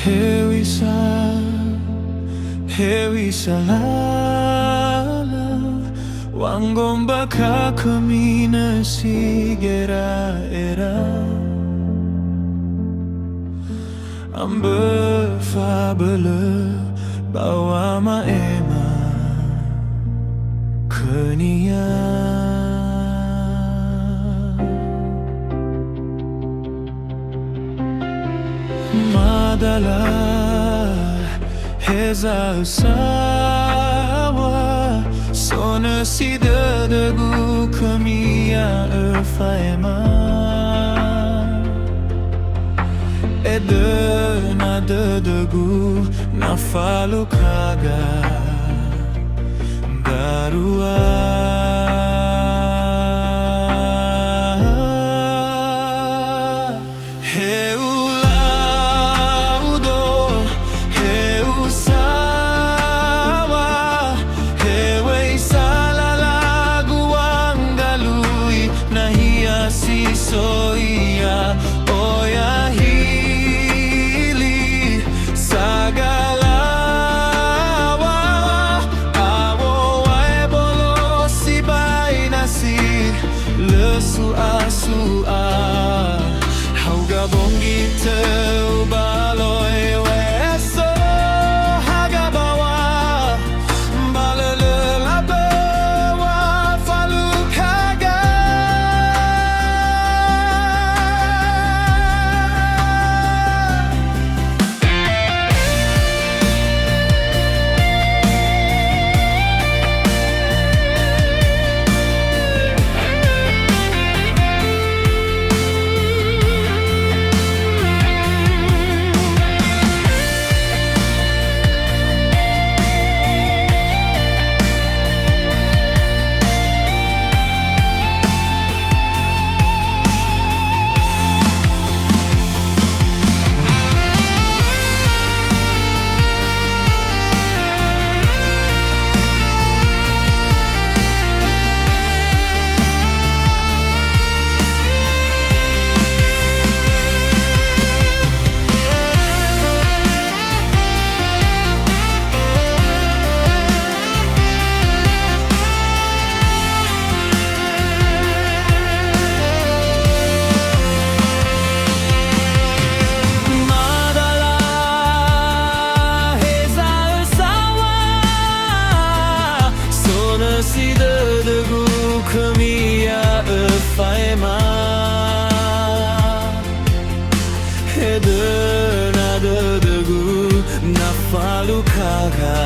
Hewisa, Hewisa Lala, Wangomba kakamina sigera era, Amber fabele bawa maema ke Nias. Madala heza usawa sona sida dagu kamia erfaema ede nada dagu na falo kaga darua. Soia oya hili sagalawa awo waebolo si bai nasi lesu asua hauga bongi te baloi weso hagabawa balele labewa falukaga. Sida dagu kamia erfaema ede nada dagu na falu kaga